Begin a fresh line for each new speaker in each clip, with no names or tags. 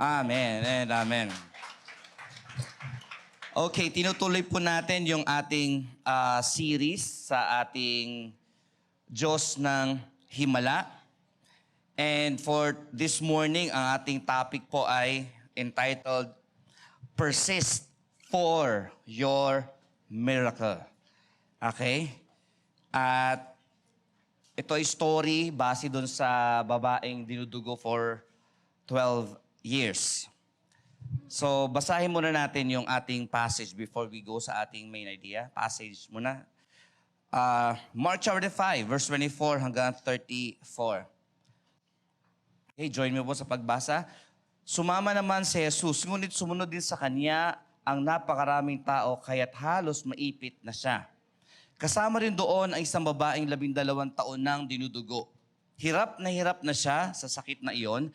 Amen and amen. Okay, tinutuloy po natin yung ating series sa ating Diyos ng Himala. And for this morning, ang ating topic po ay entitled, Persist for Your Miracle. Okay? At ito ay story base dun sa babaeng dinudugo for 12 years. So, basahin muna natin yung ating passage before we go sa ating main idea. Passage muna. Mark chapter 5, verse 24 hanggang 34. Okay, join me po sa pagbasa. Sumama naman si Jesus, ngunit sumunod din sa kanya ang napakaraming tao, kaya't halos maipit na siya. Kasama rin doon ang isang babaeng 12 taon nang dinudugo. Hirap na siya sa sakit na iyon,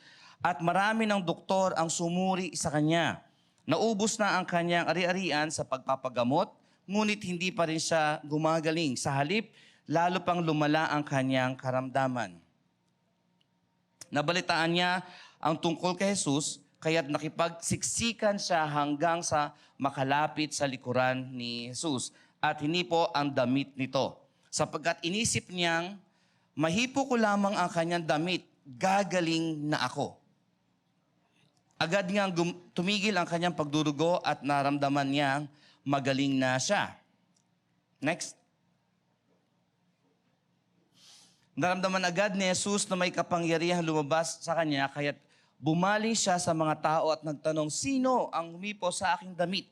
at marami ng doktor ang sumuri sa kanya. Naubos na ang kanyang ari-arian sa pagpapagamot, ngunit hindi pa rin siya gumagaling. Sa halip, lalo pang lumala ang kanyang karamdaman. Nabalitaan niya ang tungkol kay Jesus, kaya't nakipagsiksikan siya hanggang sa makalapit sa likuran ni Jesus at hinipo ang damit nito. Sapagkat inisip niyang, mahipo ko lamang ang kanyang damit, gagaling na ako. Agad niyang tumigil ang kanyang pagdurugo at naramdaman niyang magaling na siya. Next. Naramdaman agad ni Jesus na may kapangyarihang lumabas sa kanya, kaya't bumaling siya sa mga tao at nagtanong, sino ang humipo sa aking damit?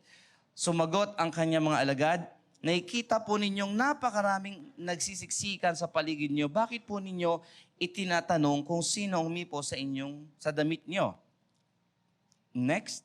Sumagot ang kanyang mga alagad, nakikita po ninyong napakaraming nagsisiksikan sa paligid niyo. Bakit po ninyo itinatanong kung sino ang humipo sa damit niyo? Next.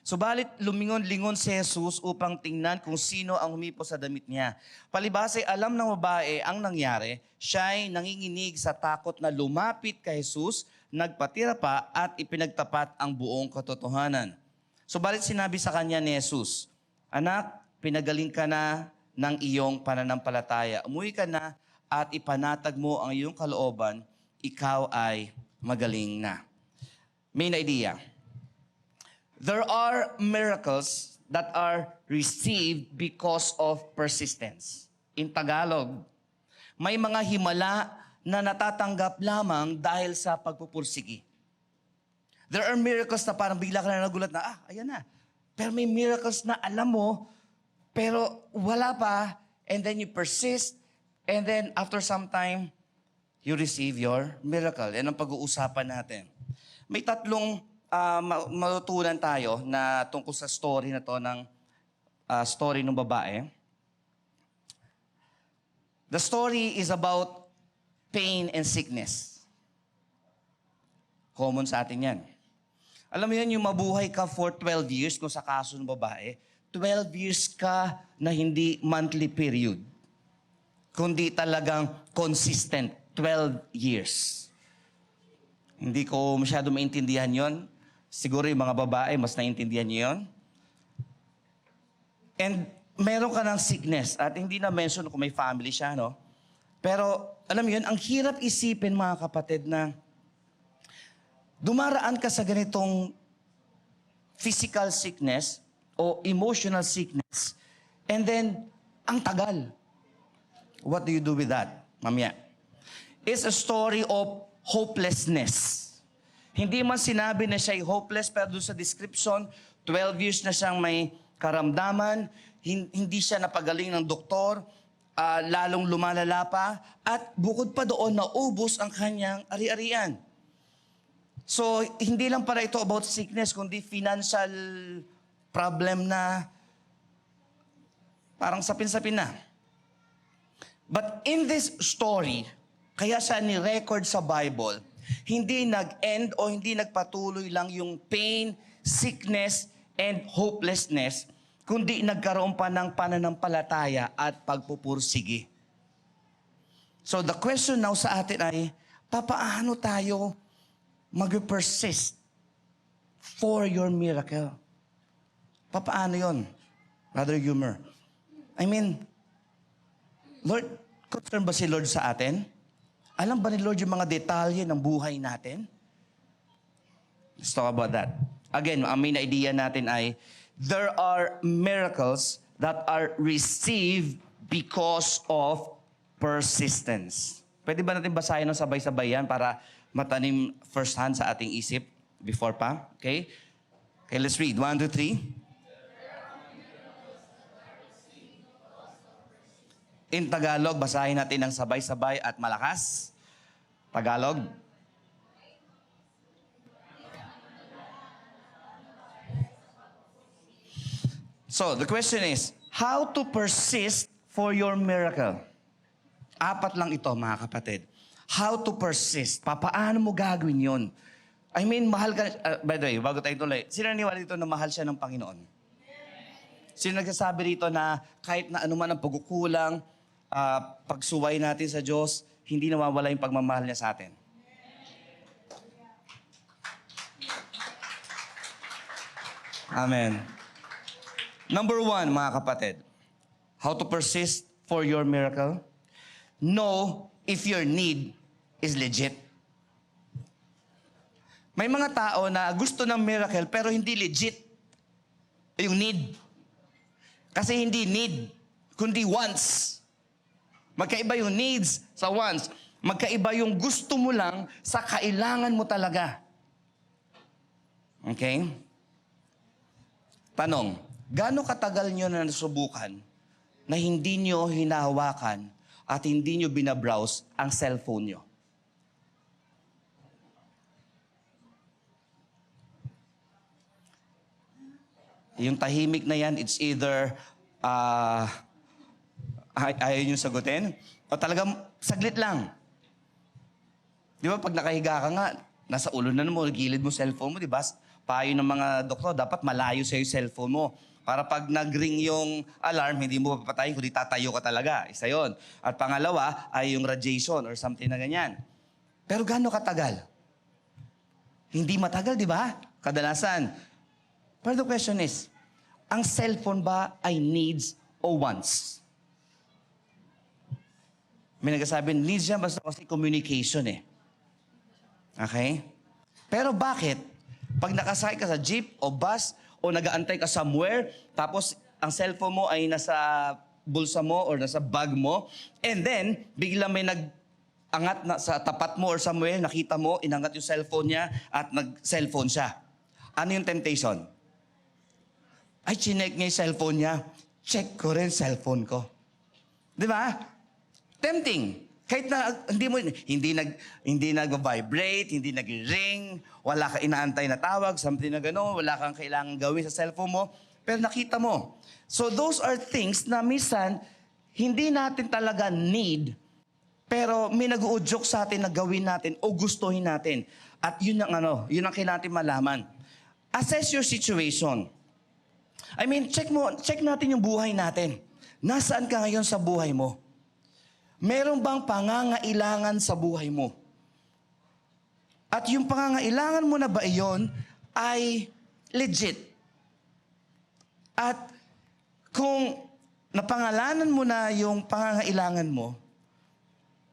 Subalit lumingon-lingon si Jesus upang tingnan kung sino ang humipo sa damit niya. Palibhas ay alam ng babae ang nangyari, siya'y nanginginig sa takot na lumapit kay Jesus, nagpatira pa at ipinagtapat ang buong katotohanan. Subalit sinabi sa kanya ni Jesus, anak, pinagaling ka na ng iyong pananampalataya. Umuwi ka na at ipanatag mo ang iyong kalooban, ikaw ay magaling na. Main idea. There are miracles that are received because of persistence. In Tagalog, may mga himala na natatanggap lamang dahil sa pagpupursigi. There are miracles na parang bigla ka na nagulat na, ayan na. Pero may miracles na alam mo, pero wala pa, and then you persist, and then after some time, you receive your miracle. Yan ang pag-uusapan natin. May tatlong matutunan tayo na tungkol sa story na to ng story ng babae. The story is about pain and sickness. Common sa atin yan. Alam mo yan, yung mabuhay ka for 12 years kung sa kaso ng babae, 12 years ka na hindi monthly period, kundi talagang consistent, 12 years. Hindi ko masyado maintindihan yon. Siguro yung mga babae, mas naintindihan niyo yun. And meron ka ng sickness, at hindi na mention kung may family siya, no? Pero alam mo yun, ang hirap isipin mga kapatid na dumaraan ka sa ganitong physical sickness o emotional sickness, and then ang tagal. What do you do with that, mamaya? It's a story of hopelessness. Hindi man sinabi na siya'y hopeless, pero doon sa description, 12 years na siyang may karamdaman, hindi siya napagaling ng doktor, lalong lumalala pa, at bukod pa doon, naubos ang kanyang ari-arian. So, hindi lang para ito about sickness, kundi financial problem na parang sapin-sapin na. But in this story, kaya siya ni-record sa Bible, hindi nag-end o hindi nagpatuloy lang yung pain, sickness, and hopelessness, kundi nagkaroon pa ng pananampalataya at pagpupursigi. So the question now sa atin ay, papaano tayo mag-persist for your miracle? Papaano yon, Brother Humor? I mean, Lord, concern ba si Lord sa atin? Alam ba ni Lord yung mga detalye ng buhay natin? Let's talk about that. Again, ang main idea natin ay, there are miracles that are received because of persistence. Pwede ba natin basahin ng sabay-sabay yan para matanim first hand sa ating isip before pa? Okay? Okay, let's read. 1, 2, 3. In Tagalog, basahin natin ng sabay-sabay at malakas. Tagalog. So, the question is, how to persist for your miracle? 4 lang ito, mga kapatid. How to persist. Paano mo gagawin yun? I mean, mahal ka... by the way, bago tayo tuloy, sino naniwala dito na mahal siya ng Panginoon? Sino nagsasabi rito na kahit na anuman ang pagkukulang, pagsuway natin sa Diyos, hindi nawawala yung pagmamahal niya sa atin? Amen. Number 1, mga kapatid, how to persist for your miracle? Know if your need is legit. May mga tao na gusto ng miracle pero hindi legit yung need. Kasi hindi need, kundi wants. Magkaiba yung needs sa wants. Magkaiba yung gusto mo lang sa kailangan mo talaga. Okay? Tanong, gaano katagal nyo na nasubukan na hindi nyo hinahawakan at hindi nyo binabrowse ang cellphone nyo? Yung tahimik na yan, it's either ayaw nyo sagutin o talagang saglit lang. Di ba pag nakahiga ka nga, nasa ulo na mo, gilid mo cellphone mo, di ba? Payo ng mga doktor, dapat malayo sa yung cellphone mo. Para pag nag-ring yung alarm, hindi mo papatayin, kundi tatayo ka talaga. Isa yon. At pangalawa ay yung radiation or something na ganyan. Pero gaano katagal? Hindi matagal, di ba? Kadalasan. But the question is, ang cellphone ba ay needs o wants? May nagsasabi, needs yan basta kasi communication eh. Okay? Pero bakit? Pag nakasakay ka sa jeep o bus o nag-aantay ka somewhere, tapos ang cellphone mo ay nasa bulsa mo or nasa bag mo, and then bigla may nag-angat na sa tapat mo or somewhere, nakita mo, inangat yung cellphone niya at nag-cellphone siya. Ano yung temptation? Ay, chinek niya yung cellphone niya. Check ko rin cellphone ko. Di ba? Tempting. Kahit na hindi nag-vibrate, hindi nag-ring, wala ka inaantay na tawag, something na gano'n, wala kang kailangan gawin sa cellphone mo, pero nakita mo. So those are things na minsan hindi natin talaga need, pero may nag-uudyok sa atin na gawin natin o gustuhin natin. At yun ang kailangan natin malaman. Assess your situation. I mean, check natin yung buhay natin. Nasaan ka ngayon sa buhay mo? Meron bang pangangailangan sa buhay mo? At yung pangangailangan mo na ba iyon ay legit? At kung napangalanan mo na yung pangangailangan mo,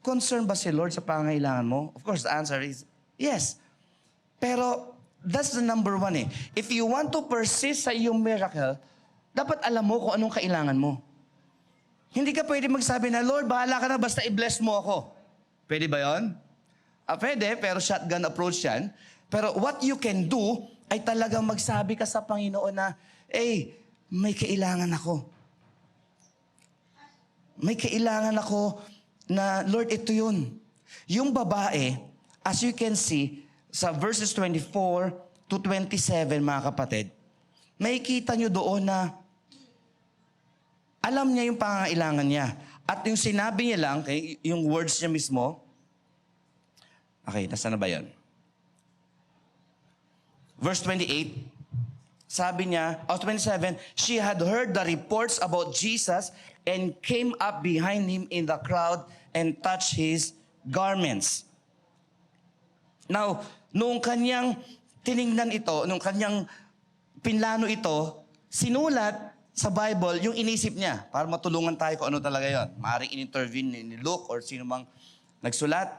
concern ba si Lord sa pangangailangan mo? Of course, the answer is yes. Pero that's the number 1 eh. If you want to persist sa iyong miracle, dapat alam mo kung anong kailangan mo. Hindi ka pwede magsabi na, Lord, bahala ka na, basta i-bless mo ako. Pwede ba yun? Pwede, pero shotgun approach yan. Pero what you can do, ay talagang magsabi ka sa Panginoon na, may kailangan ako. May kailangan ako na, Lord, ito yun. Yung babae, as you can see, sa verses 24 to 27, mga kapatid, makikita nyo doon na alam niya yung pangangailangan niya. At yung sinabi niya lang, yung words niya mismo, okay, nasa na ba yun? Verse 28, sabi niya, 27, she had heard the reports about Jesus and came up behind him in the crowd and touched his garments. Now, noong kanyang tiningnan ito, noong kanyang pinlano ito, sinulat sa Bible yung inisip niya para matulungan tayo kung ano talaga yon. Maaaring in-intervene ni Luke or sino mang nagsulat.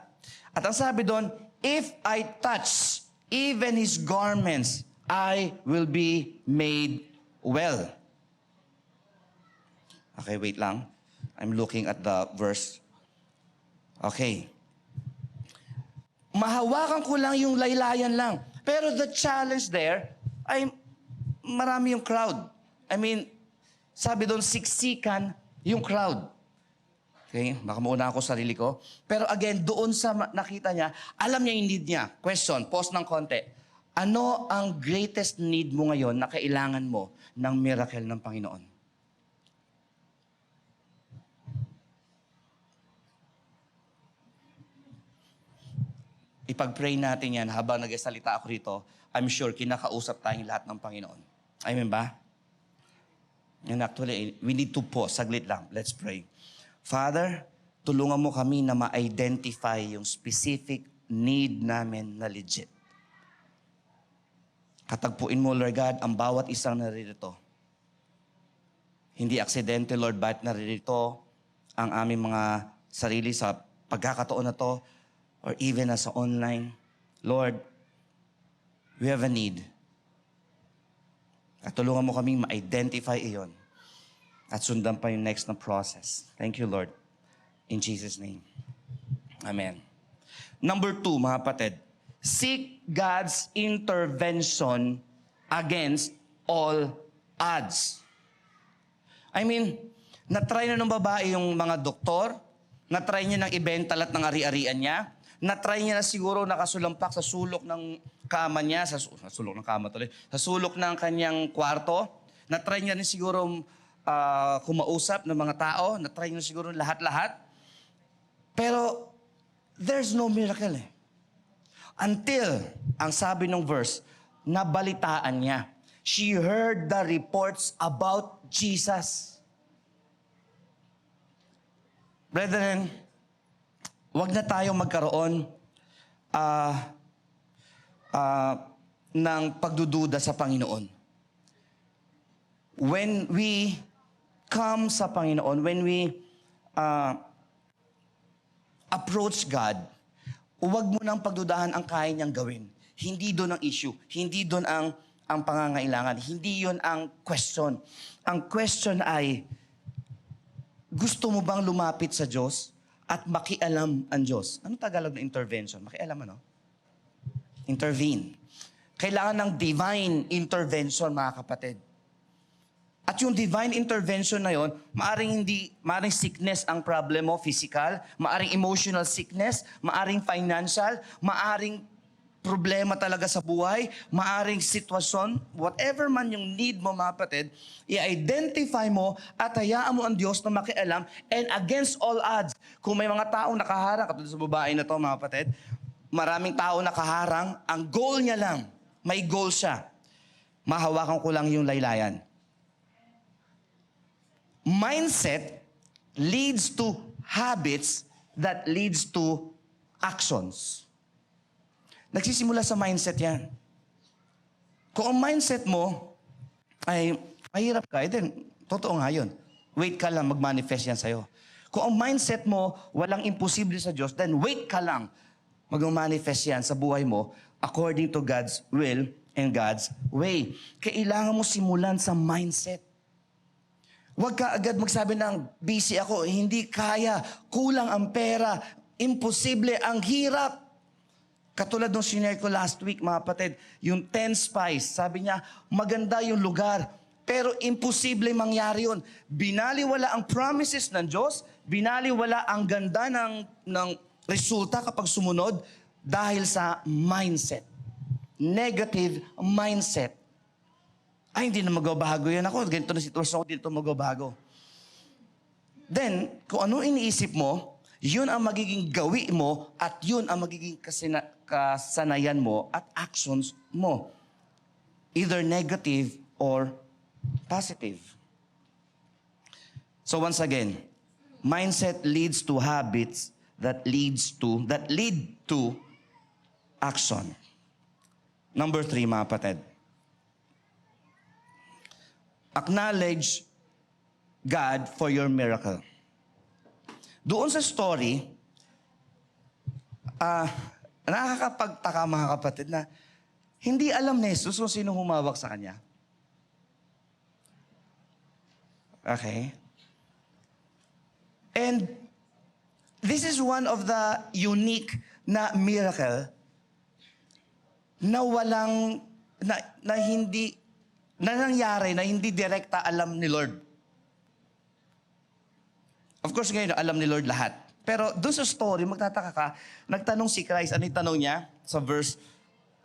At ang sabi doon, if I touch even his garments I will be made well. Okay, wait lang. I'm looking at the verse. Okay. Mahawakan ko lang yung laylayan lang. Pero the challenge there ay marami yung crowd. I mean, sabi doon, siksikan yung crowd. Okay, baka mauna ako sarili ko. Pero again, doon sa nakita niya, alam niya yung need niya. Question, pause ng konti. Ano ang greatest need mo ngayon na kailangan mo ng miracle ng Panginoon? Ipag-pray natin yan habang nagsalita ako rito. I'm sure kinakausap tayong lahat ng Panginoon. Amen ba? And actually, we need to pause. Saglit lang. Let's pray. Father, tulungan mo kami na ma-identify yung specific need namin na legit. Katagpuin mo, Lord God, ang bawat isang naririto. Hindi aksidente, Lord, ba't naririto ang aming mga sarili sa pagkakataon na to or even as online. Lord, we have a need. At tulungan mo kaming ma-identify iyon. At sundan pa yung next na process. Thank you, Lord. In Jesus' name. Amen. Number 2, mga kapatid. Seek God's intervention against all odds. I mean, natry na ng babae yung mga doktor, natry niya ng ibenta lahat ng ari-arian niya, natry niya na siguro nakasulampak sa sulok ng kama niya, sa sulok ng kama tuloy, sa sulok ng kanyang kwarto, natry niya rin siguro kumausap ng mga tao, natry niya siguro lahat-lahat. Pero, there's no miracle eh. Until, ang sabi ng verse, nabalitaan niya. She heard the reports about Jesus. Brethren, wag na tayong magkaroon ng pagdududa sa Panginoon. When we come sa Panginoon, when we approach God, huwag mo nang pagdudahan ang kaya niyang gawin. Hindi doon ang issue. Hindi doon ang pangangailangan. Hindi yon ang question. Ang question ay, gusto mo bang lumapit sa Diyos at makialam ang Diyos? Ano Tagalog na intervention? Makialam ano? Intervene. Kailangan ng divine intervention, mga kapatid. At yung divine intervention na yon, maaring sickness ang problem mo, physical, maaring emotional sickness, maaring financial, maaring problema talaga sa buhay, maaring sitwasyon, whatever man yung need mo, mga kapatid, i-identify mo at hayaan mo ang Diyos na makialam, and against all odds, kung may mga taong nakaharang, katulad sa babae na to, mga kapatid, maraming tao nakaharang, ang goal niya lang, may goal siya, mahawakan ko lang yung laylayan. Mindset leads to habits that leads to actions. Nagsisimula sa mindset yan. Kung ang mindset mo ay mahirap ka, then totoo nga yun. Wait ka lang, mag-manifest yan sa'yo. Kung ang mindset mo walang imposible sa Diyos, then wait ka lang, mag-manifest yan sa buhay mo according to God's will and God's way. Kailangan mo simulan sa mindset. Huwag ka agad magsabi ng busy ako, hindi kaya, kulang ang pera, imposible, ang hirap. Katulad nung sinare ko last week, mga kapatid, yung 10 spies, sabi niya, maganda yung lugar, pero imposible mangyari yun. Binaliwala ang promises ng Diyos, binaliwala ang ganda ng resulta kapag sumunod dahil sa mindset. Negative mindset. Ay, hindi na magbabago yan ako. Ganito na sitwasyon ko, dito magbabago. Then, kung ano iniisip mo, yun ang magiging gawi mo at yun ang magiging kasanayan mo at actions mo. Either negative or positive. So once again, mindset leads to habits that lead to action. Number 3, mga kapatid. Acknowledge God for your miracle. Doon sa story, nakakapagtaka, mga kapatid, na Hindi alam ni Jesus kung sino humawak sa kanya. Okay? And this is one of the unique na miracle na walang, na hindi, na nangyari na hindi direkta alam ni Lord. Of course, ngayon, alam ni Lord lahat. Pero doon sa story, magtataka ka, nagtanong si Christ, ano yung tanong niya? Sa verse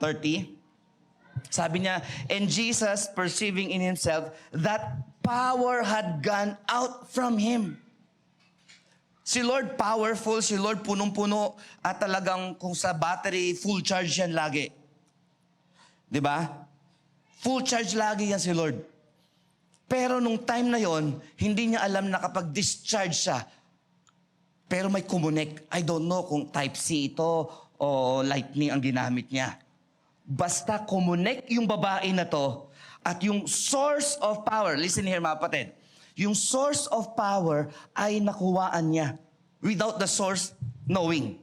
30. Sabi niya, and Jesus, perceiving in himself that power had gone out from him. Si Lord powerful, si Lord punong-puno, at talagang kung sa battery, full charge yan lagi. Di ba? Full charge lagi yan si Lord. Pero nung time na yon, hindi niya alam na kapag discharge siya, pero may kumunik. I don't know kung type C ito o lightning ang ginamit niya. Basta kumunik yung babae na to at yung source of power, listen here mga kapatid, yung source of power ay nakuhaan niya without the source knowing.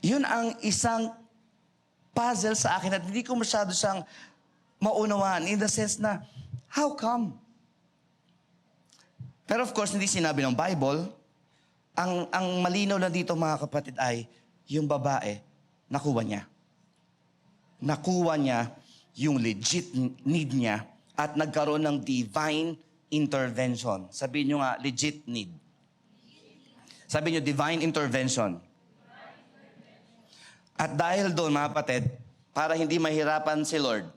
Yun ang isang puzzle sa akin at hindi ko masyado siyang maunawaan in the sense na, how come? Pero of course, hindi sinabi ng Bible. Ang malinaw na dito mga kapatid ay, yung babae, nakuha niya. Nakuha niya yung legit need niya at nagkaroon ng divine intervention. Sabihin niyo nga, legit need. Sabihin niyo, divine intervention. At dahil doon, mga kapatid, para hindi mahirapan si Lord,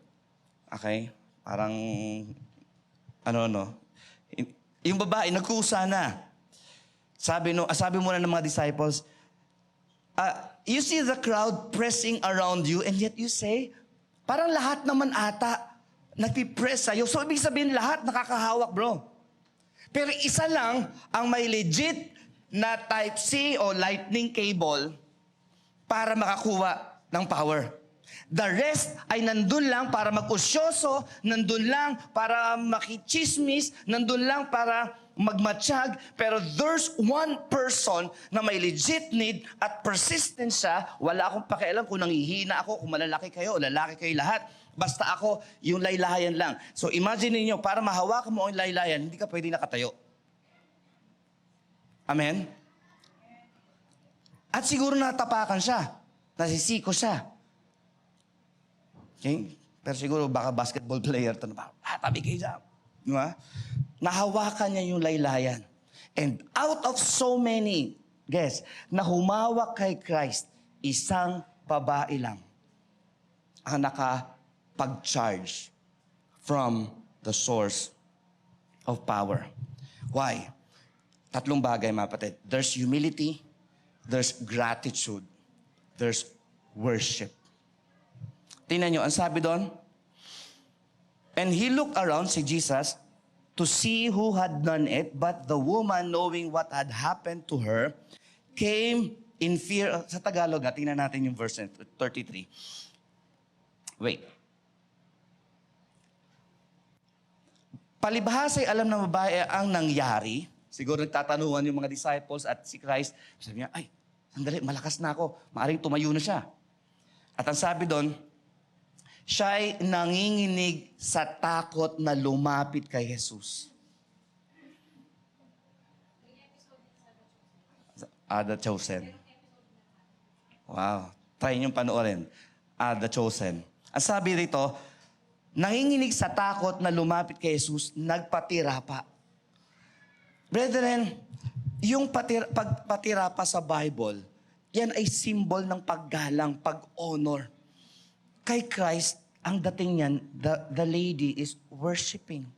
okay, parang, yung babae, nagkusa na. Sabi muna ng mga disciples, you see the crowd pressing around you and yet you say, parang lahat naman ata nagpipress sa'yo. So, ibig sabihin lahat nakakahawak, bro. Pero isa lang ang may legit na type C o lightning cable para makakuha ng power. The rest ay nandun lang para mag-usyoso, nandun lang para makichismis, nandun lang para magmatsyag, pero there's one person na may legit need at persistent siya. Wala akong pakialam kung nangihina ako, kung malalaki kayo o lalaki kayo lahat. Basta ako, yung laylayan lang. So imagine niyo, para mahawakan mo ang laylayan, hindi ka pwede nakatayo. Amen? At siguro natapakan siya. Nasisiko siya. Okay? Pero siguro baka basketball player to na tabi kayo dyan. Diba? Nahawakan niya yung laylayan. And out of so many, guys, na humawak kay Christ, isang babae lang ang nakapag-charge from the source of power. Why? Tatlong bagay, mga kapatid. There's humility, there's gratitude, there's worship. Tingnan nyo, ang sabi doon, and he looked around, si Jesus, to see who had done it, but the woman, knowing what had happened to her, came in fear. Sa Tagalog, tingnan natin yung verse 33. Wait. Palibhas ay alam ng babae ang nangyari. Siguro nagtatanungan yung mga disciples at si Christ. Sabi niya, ay, sandali, malakas na ako. Maaring tumayo na siya. At ang sabi doon, siya'y nanginginig sa takot na lumapit kay Jesus. The Chosen. Wow. Try niyong panoorin. The Chosen. Ang sabi rito, nanginginig sa takot na lumapit kay Jesus, nagpatira pa. Brethren, yung pagpatira pa sa Bible, yan ay symbol ng paggalang, pag-honor. Kay Christ, ang dating niyan, the lady is worshiping.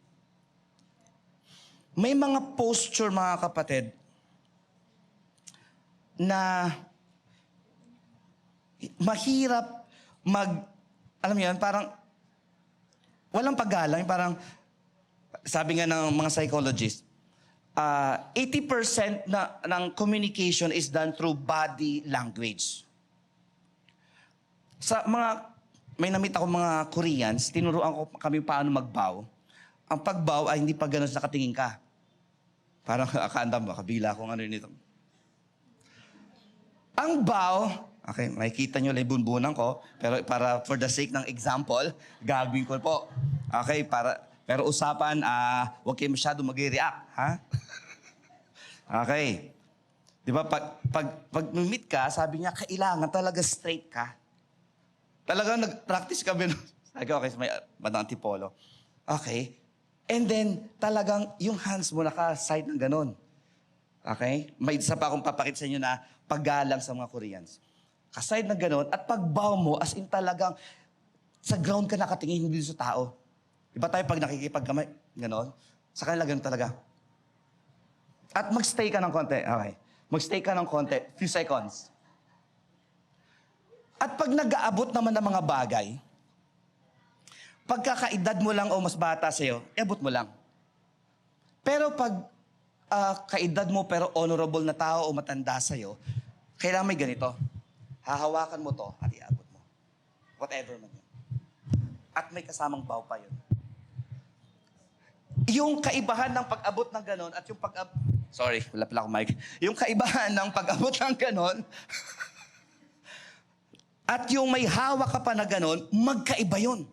May mga posture, mga kapatid, na mahirap alam mo yan, parang walang paggalang, parang sabi nga ng mga psychologists, 80% ng communication is done through body language. Sa may namit ako mga Koreans, tinuruan ko kami paano mag-bow. Ang pag-bow ay hindi pa ganun nakatingin ka. Parang akanda mo, kabila kung ano nito. Ang bow, Okay, makikita nyo lang yung bunbunan ko, pero for the sake ng example, gagawin ko po. Okay, pero usapan, huwag kayo masyado mag-react, ha? Okay. Di ba, pag meet ka, sabi niya, kailangan talaga straight ka. Talagang nag-practice kami. Sabi ko, okay, may bandang antipolo. Okay. And then, talagang yung hands mo naka-side ng ganun. Okay? May isa pa akong papakita sa inyo na paggalang sa mga Koreans. Kaside na gano'n, at pagbow mo, as in talagang sa ground ka nakatingin, hindi sa tao. Iba tayo pag nakikipagkamay, gano'n. Sa kanila gano'n talaga. At magstay ka ng konti. Okay. Magstay ka ng konti, few seconds. At pag nag-aabot naman ng mga bagay, pagkakaedad mo lang o mas bata sa'yo, abot mo lang. Pero pag kaedad mo pero honorable na tao o matanda sa'yo, kailangan may ganito. Hahawakan mo to at iabot mo. Whatever man yun. At may kasamang bow pa yun. Yung kaibahan ng pag-abot ng ganon at yung Sorry, wala pala akong mic. Yung kaibahan ng pag-abot ng ganon at yung may hawak ka pa na ganon, magkaiba yun.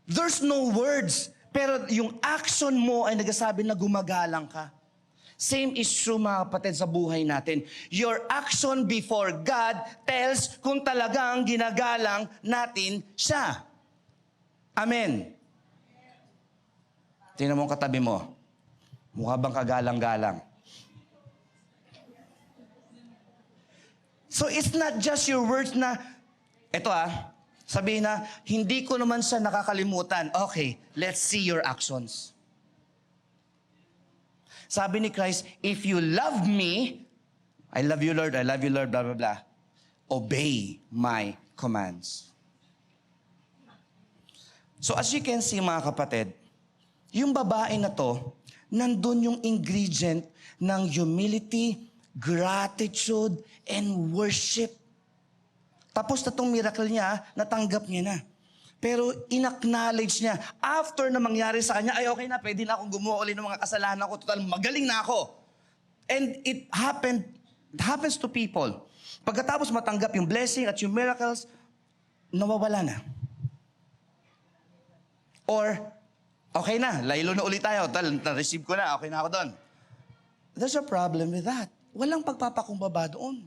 There's no words, pero yung action mo ay nagsasabi na gumagalang ka. Same is true, mga kapatid, sa buhay natin. Your action before God tells kung talagang ginagalang natin siya. Amen. Tingnan mo ang katabi mo. Mukha bang kagalang-galang? So it's not just your words na, sabihin na, hindi ko naman siya nakakalimutan. Okay, let's see your actions. Sabi ni Christ, if you love me, I love you, Lord, blah, blah, blah. Obey my commands. So as you can see, mga kapatid, yung babae na to, nandun yung ingredient ng humility, gratitude, and worship. Tapos na tong miracle niya, natanggap niya na. Pero in-acknowledge niya, after na mangyari sa kanya, ay okay na, pwede na akong gumawa ulit ng mga kasalanan ko. Total, magaling na ako. And it happens to people. Pagkatapos matanggap yung blessing at yung miracles, nawawala na. Or, okay na, laylo na ulit tayo. Total, na-receive ko na, okay na ako doon. There's a problem with that. Walang pagpapakumbaba doon.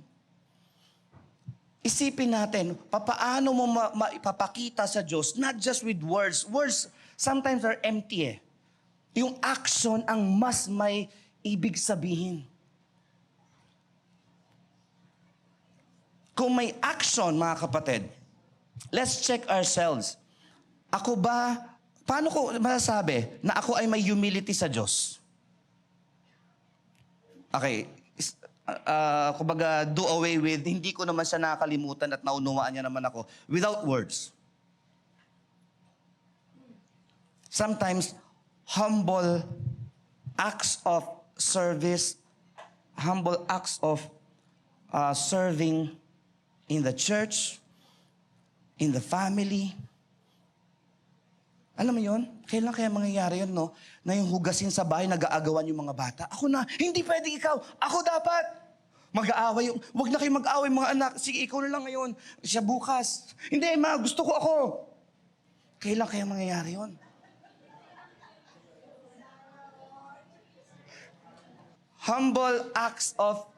Isipin natin, papaano mo maipapakita sa Diyos, not just with words. Words sometimes are empty eh. Yung action ang mas may ibig sabihin. Kung may action, mga kapatid, let's check ourselves. Ako ba, paano ko masasabi na ako ay may humility sa Diyos? Okay, kumbaga, do away with, hindi ko naman siya nakakalimutan at naunawaan niya naman ako without words. Sometimes, humble acts of service, humble acts of serving in the church, in the family. Alam mo yun? Kailan kaya mangyayari yun, no? Na yung hugasin sa bahay, nag-aagawan yung mga bata. Ako na, hindi pwede ikaw. Ako dapat. Mag-aaway yung, wag na kayo mag-aaway mga anak. Sige, ikaw na lang ngayon. Siya bukas. Hindi, ma, gusto ko ako. Kailan kaya mangyayari yun? Humble acts of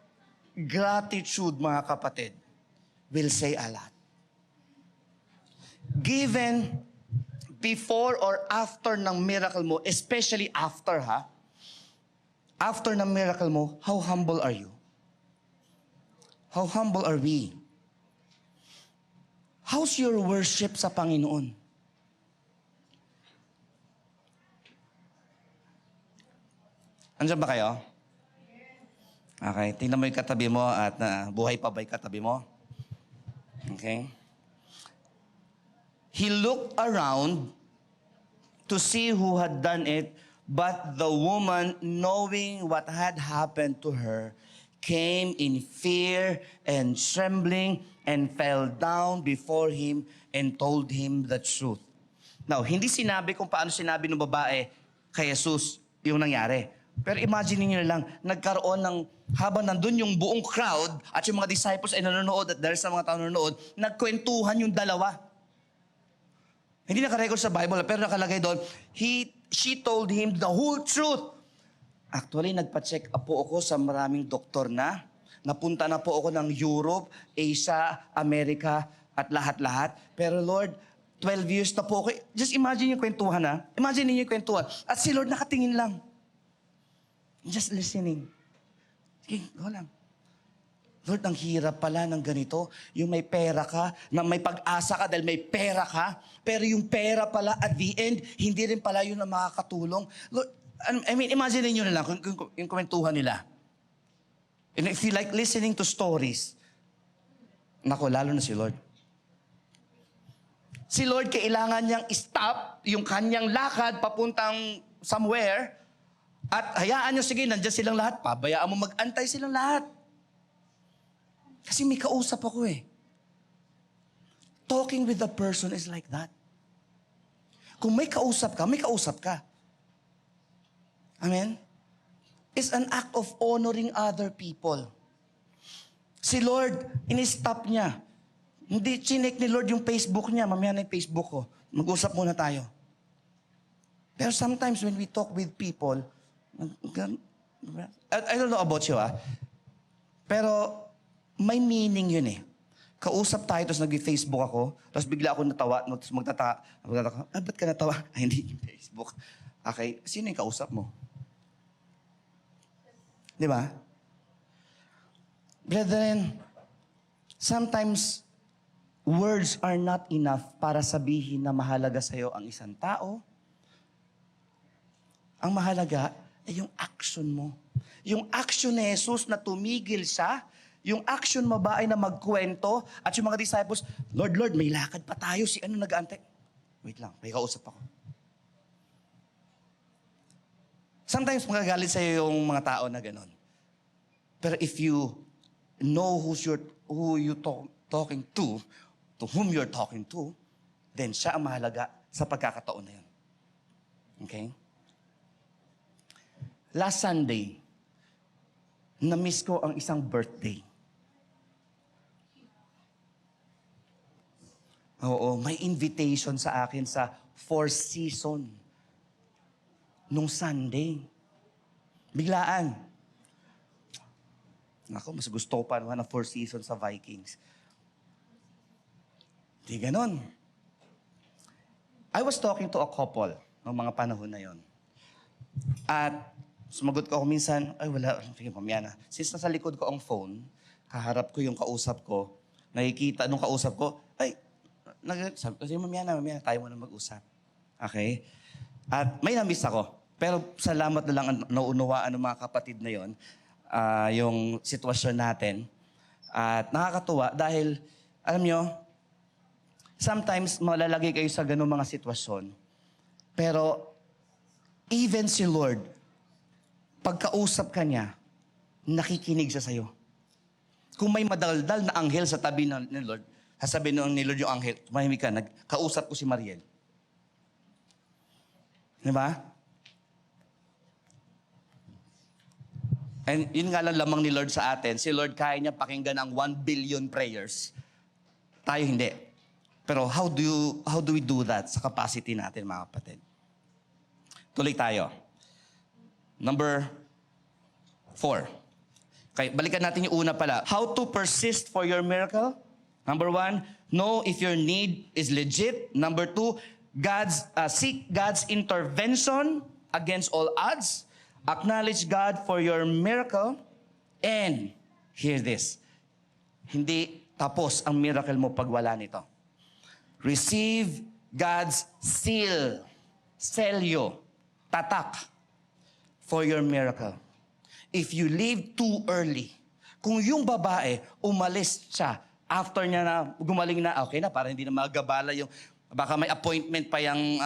gratitude, mga kapatid, will say a lot. Given before or after ng miracle mo, especially after, after ng miracle mo, how humble are you? How humble are we? How's your worship sa Panginoon? Andiyan ba kayo? Okay, tingnan mo yung katabi mo at buhay pa ba yung katabi mo? Okay. He looked around to see who had done it, but the woman, knowing what had happened to her, came in fear and trembling and fell down before him and told him the truth. Now, hindi sinabi kung paano sinabi ng babae kay Jesus yung nangyari. Pero imagine niyo lang, nagkaroon ng, habang nandun yung buong crowd at yung mga disciples ay nanonood at dahil sa mga tao nanonood, nagkwentuhan yung dalawa. Hindi nakarecord sa Bible, pero nakalagay doon, she told him the whole truth. Actually, nagpa-check up po ako sa maraming doktor na. Napunta na po ako ng Europe, Asia, America, at lahat-lahat. Pero Lord, 12 years na po ako. Just imagine yung kwentuhan ha. Imagine niyo yung kwentuhan. At si Lord nakatingin lang. Just listening. Sige, go lang. Lord, ang hirap pala ng ganito. Yung may pera ka, na may pag-asa ka dahil may pera ka, pero yung pera pala at the end, hindi rin pala yun ang makakatulong. Lord, I mean, imagine niyo na lang yung kwentuhan nila. And if you like listening to stories, nako, lalo na si Lord. Si Lord, kailangan niyang stop yung kanyang lakad papuntang somewhere at hayaan niyo, sige, nandiyan silang lahat. Pabayaan mo mag-antay silang lahat. Kasi may kausap ako eh. Talking with the person is like that. Kung may kausap ka, may kausap ka. Amen? It's an act of honoring other people. Si Lord, in-stop niya. Hindi chinek ni Lord yung Facebook niya. Mamaya na yung Facebook ko. Mag-usap muna tayo. Pero sometimes when we talk with people, I don't know about you pero may meaning yun eh. Kausap tayo, tapos nag-Facebook ako, tapos bigla ako natawa, tapos magtataka, ba't ka natawa? Ay, hindi yung Facebook. Okay, sino yung kausap mo? Di ba? Brethren, sometimes words are not enough para sabihin na mahalaga sa'yo ang isang tao. Ang mahalaga ay yung action mo. Yung action ni Jesus na tumigil siya, yung action mo ba ay na magkwento, at yung mga disciples, Lord, Lord, may lakad pa tayo, si ano nag-aantay? Wait lang, may kausap ako. Sometimes magagalit sa'yo yung mga tao na gano'n. Pero if you know who you talking to whom you're talking to, then siya ang mahalaga sa pagkakataon na yun. Okay? Last Sunday, na-miss ko ang isang birthday. Oo, may invitation sa akin sa Four Seasons nung Sunday. Biglaan. Ako, mas gusto ko pa naman ang Four Seasons sa Vikings. Di ganon. I was talking to a couple noong mga panahon na yon. At sumagot ko ako minsan, ay wala, sige mamaya na. Since nasa likod ko ang phone, kaharap ko yung kausap ko, nakikita nung kausap ko, ay, sabi ko, sige mamaya na, tayo muna mag-usap. Okay? At may namiss ako. Pero salamat na lang naunawaan ng mga kapatid na yon, yung sitwasyon natin. At nakakatuwa dahil, alam nyo, sometimes malalagay kayo sa ganung mga sitwasyon. Pero even si Lord, pagkausap ka niya, nakikinig siya sa'yo. Kung may madaldal na anghel sa tabi ni Lord, sasabihin ni Lord yung anghel, tumahimik ka, nagkausap ko si Mariel. Di ba? And yun nga lang lamang ni Lord sa atin. Si Lord kaya niya pakinggan ang 1 billion prayers. Tayo hindi. Pero how do we do that sa capacity natin, mga kapatid? Tuloy tayo. Number 4. Okay, balikan natin yung una pala. How to persist for your miracle? Number 1, know if your need is legit. Number 2, seek God's intervention against all odds. Acknowledge God for your miracle. And, hear this, hindi tapos ang miracle mo pag wala nito. Receive God's seal, selyo, tatak for your miracle. If you leave too early, kung yung babae, umalis siya, after niya na, gumaling na, okay na, para hindi na magabala yung, baka may appointment pa yung,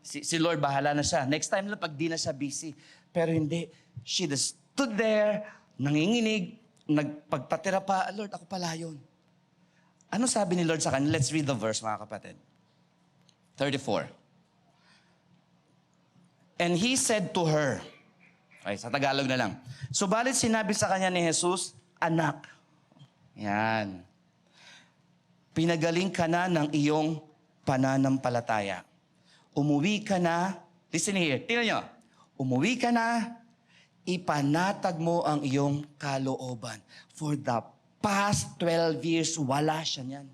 si Lord, bahala na siya. Next time na, pag di na siya busy. Pero hindi, she just stood there, nanginginig, nagpagpatira pa, Lord, ako pala yun. Ano sabi ni Lord sa kanya? Let's read the verse, mga kapatid. 34. And he said to her, Okay, sa Tagalog na lang. Subalit sinabi sa kanya ni Jesus, anak. Yan. Pinagaling ka na ng iyong pananampalataya. Umuwi ka na, listen here, tingnan nyo. Umuwi ka na, ipanatag mo ang iyong kalooban. For the past 12 years, wala siya niyan.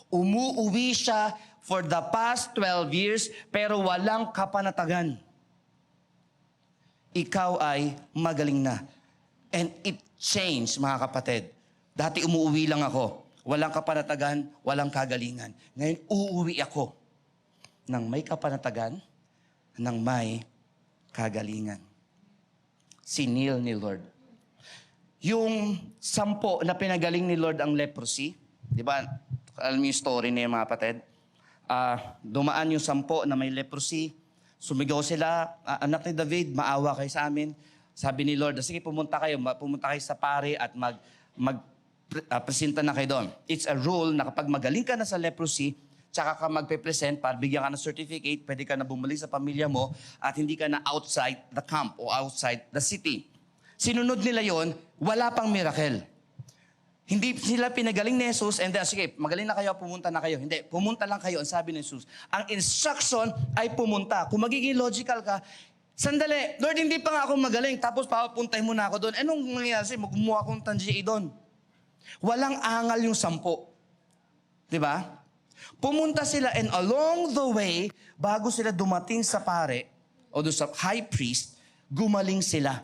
Umuwi siya for the past 12 years, pero walang kapanatagan. Ikaw ay magaling na. And it changed, mga kapatid. Dati umuwi lang ako. Walang kapanatagan, walang kagalingan. Ngayon, uuwi ako ng may kapanatagan, ng may kagalingan. Sinil ni Lord. Yung 10 na pinagaling ni Lord ang leprosy, di ba? Alam niyo yung story niya, mga kapatid. Dumaan yung 10 na may leprosy. Sumigaw sila, anak ni David, maawa kayo sa amin. Sabi ni Lord, sige, pumunta kayo sa pare at presenta na kayo doon. It's a rule na kapag magaling ka na sa leprosy, tsaka ka magpe-present para bigyan ka ng certificate, pwede ka na bumalik sa pamilya mo at hindi ka na outside the camp o outside the city. Sinunod nila yon, wala pang miracle. Hindi sila pinagaling ni Jesus and then, sige, magaling na kayo, pumunta na kayo. Hindi, pumunta lang kayo, ang sabi ni Jesus. Ang instruction ay pumunta. Kung magiging logical ka, sandali, Lord, hindi pa nga ako magaling, tapos papuntahin mo na ako doon. Anong mangyayari? Magkumuha akong tangi doon. Walang angal yung 10. Di ba? Pumunta sila and along the way, bago sila dumating sa pare o doon sa high priest, gumaling sila.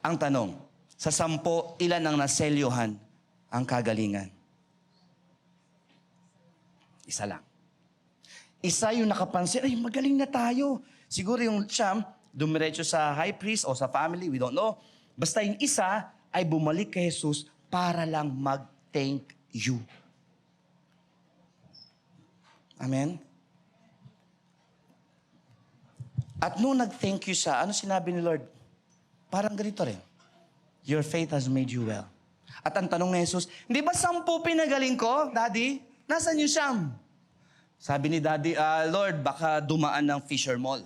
Ang tanong, sa 10, ilan ang naselyuhan ang kagalingan? Isa lang. Isa yung nakapansin, ay magaling na tayo. Siguro yung siyam, dumiretso sa high priest o sa family, we don't know. Basta yung isa ay bumalik kay Jesus para lang mag-thank you. Amen? At nung nag-thank you siya, ano sinabi ni Lord? Parang ganito rin. Your faith has made you well. At ang tanong ni Jesus, hindi ba 10 pinagaling ko, Daddy? Nasaan yung siyam? Sabi ni Daddy, Lord, baka dumaan ng Fisher Mall.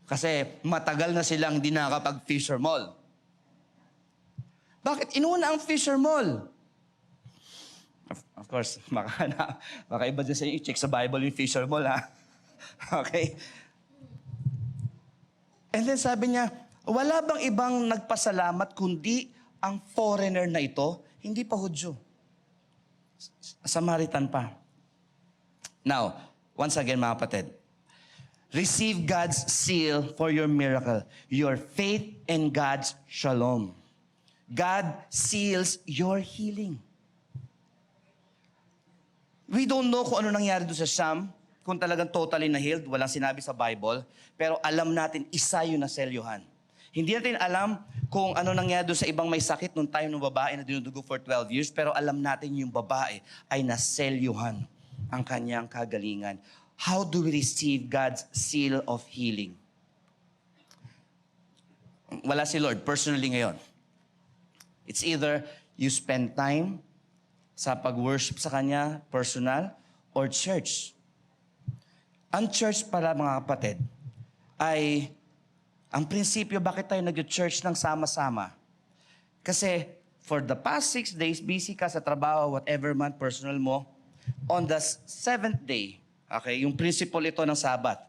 Kasi matagal na silang di nakakapag-Fisher Mall. Bakit? Inuna ang Fisher Mall. Of course, baka iba dyan sa inyo, i-check sa Bible yung Fisher Mall, ha? Okay? And then sabi niya, wala bang ibang nagpasalamat kundi ang foreigner na ito? Hindi pa Hudyo. Samaritan pa. Now, once again, mga kapatid, receive God's seal for your miracle, your faith in God's shalom. God seals your healing. We don't know kung ano nangyari doon sa Sham, kung talagang totally na healed, walang sinabi sa Bible, pero alam natin isa yun na selyuhan. Hindi natin alam kung ano nangyari doon sa ibang may sakit nung time ng babae na dinudugo for 12 years, pero alam natin yung babae ay naselyuhan ang kanyang kagalingan. How do we receive God's seal of healing? Wala si Lord personally ngayon. It's either you spend time sa pag-worship sa Kanya, personal, or church. Ang church para mga kapatid ay ang prinsipyo bakit tayo nag-church ng sama-sama. Kasi for the past 6 days, busy ka sa trabaho, whatever man, personal mo, on the 7th day, okay, yung principle ito ng Sabbath.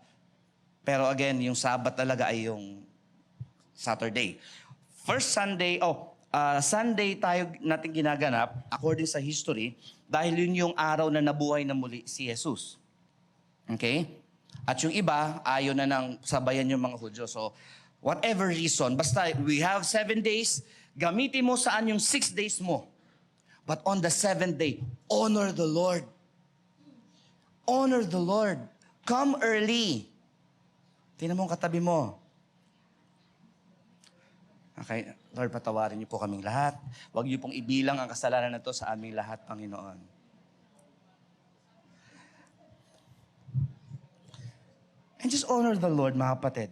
Pero again, yung Sabbath talaga ay yung Saturday. First Sunday, Sunday tayo natin ginaganap, according sa history, dahil yun yung araw na nabuhay na muli si Jesus. Okay? At yung iba, ayaw na nang sabayan yung mga Hudyo. So, whatever reason, basta we have 7 days, gamitin mo saan yung 6 days mo. But on the 7th day, honor the Lord. Honor the Lord. Come early. Tingnan mo ang katabi mo. Okay, Lord, patawarin niyo po kaming lahat. Huwag niyo pong ibilang ang kasalanan na to sa aming lahat, Panginoon. And just honor the Lord, mga kapatid.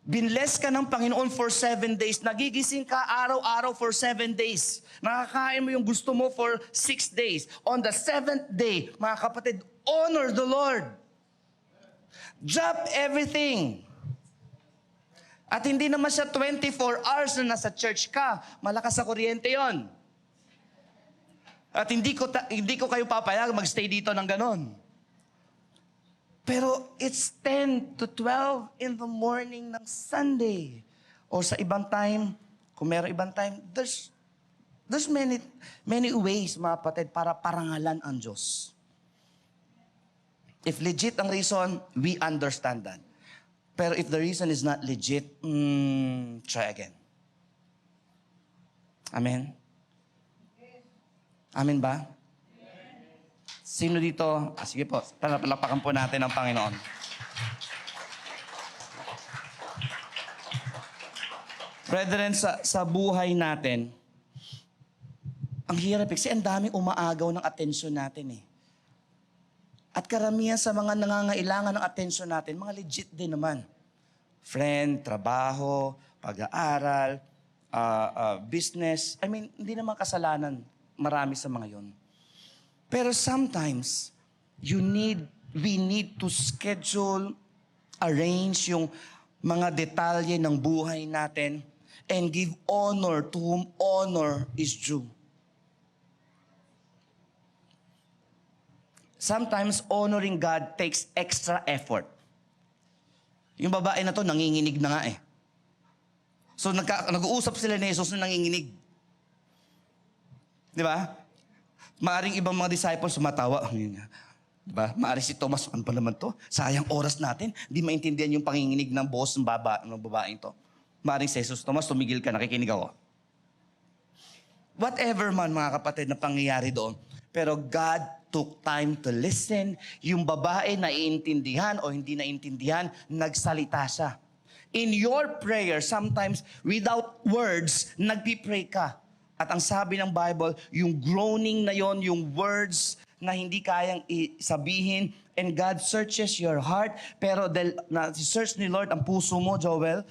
Binless ka ng Panginoon for 7 days. Nagigising ka araw-araw for 7 days. Nakakain mo yung gusto mo for 6 days. On the 7th day, mga kapatid, honor the Lord. Drop everything. At hindi naman siya 24 hours na nasa church ka. Malakas sa kuryente yon. At hindi ko kayo papayag magstay dito ng ganon. Pero it's 10 to 12 in the morning ng Sunday. O sa ibang time, kung meron ibang time, there's many ways, mga kapatid, para parangalan ang Diyos. If legit ang reason, we understand that. Pero if the reason is not legit, try again. Amen? Amen ba? Sino dito? Sige po, palapakan po natin ang Panginoon. Brethren, sa buhay natin, ang hirap kasi ang daming umaagaw ng atensyon natin eh. At karamihan sa mga nangangailangan ng atensyon natin, mga legit din naman. Friend, trabaho, pag-aaral, business. I mean, hindi naman kasalanan marami sa mga yon. Pero sometimes, we need to schedule, arrange yung mga detalye ng buhay natin and give honor to whom honor is due. Sometimes, honoring God takes extra effort. Yung babae na to, nanginginig na nga eh. So, nag-uusap sila ni Jesus na nanginginig. Di ba? Maaring ibang mga disciples sumatawa. Diba? Maaring si Thomas, ano pa naman to? Sayang oras natin. Di maintindihan yung panginginig ng boss ng babaeng to. Maaring si Jesus, Thomas, tumigil ka, nakikinig ako. Whatever man, mga kapatid, na pangyayari doon. Pero God took time to listen. Yung babae na iintindihan o hindi naintindihan, nagsalita siya. In your prayer, sometimes without words, nagpipray ka. At ang sabi ng Bible, yung groaning na yon, yung words na hindi kayang sabihin, and God searches your heart, pero na-search ni Lord ang puso mo, Joel,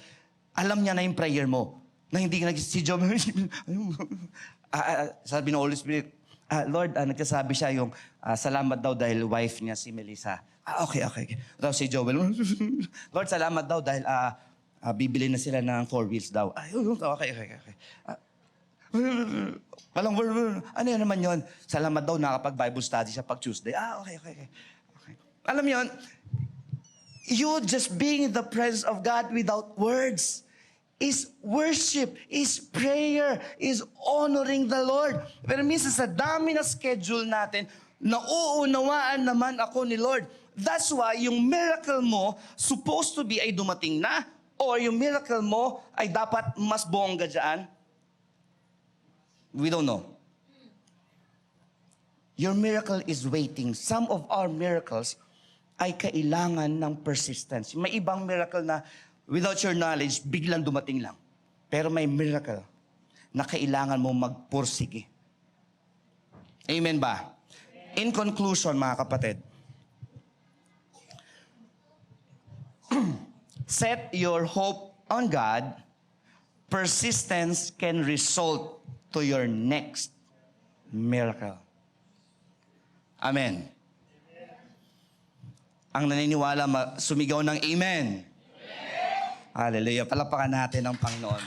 alam niya na yung prayer mo. Na hindi si Joel, sabi ng Holy Spirit, Lord, nagsasabi siya yung salamat daw dahil wife niya si Melissa. Okay. Daw si Joel, Lord, salamat daw dahil bibili na sila ng 4 wheels daw. Okay. Walang word. Ano yan naman yun? Salamat daw, nakapag-Bible study siya pag Tuesday. Okay. Alam mo yun, you just being in the presence of God without words is worship, is prayer, is honoring the Lord. Pero minsan sa dami na schedule natin, nauunawaan naman ako ni Lord. That's why yung miracle mo supposed to be ay dumating na, or yung miracle mo ay dapat mas bongga dyan. We don't know. Your miracle is waiting. Some of our miracles ay kailangan ng persistence. May ibang miracle na without your knowledge, biglang dumating lang. Pero may miracle na kailangan mo magpursige. Amen ba? In conclusion, mga kapatid, set your hope on God. Persistence can result to your next miracle. Amen. Ang naniniwala, sumigaw ng amen. Hallelujah. Palapakan natin ang Panginoon.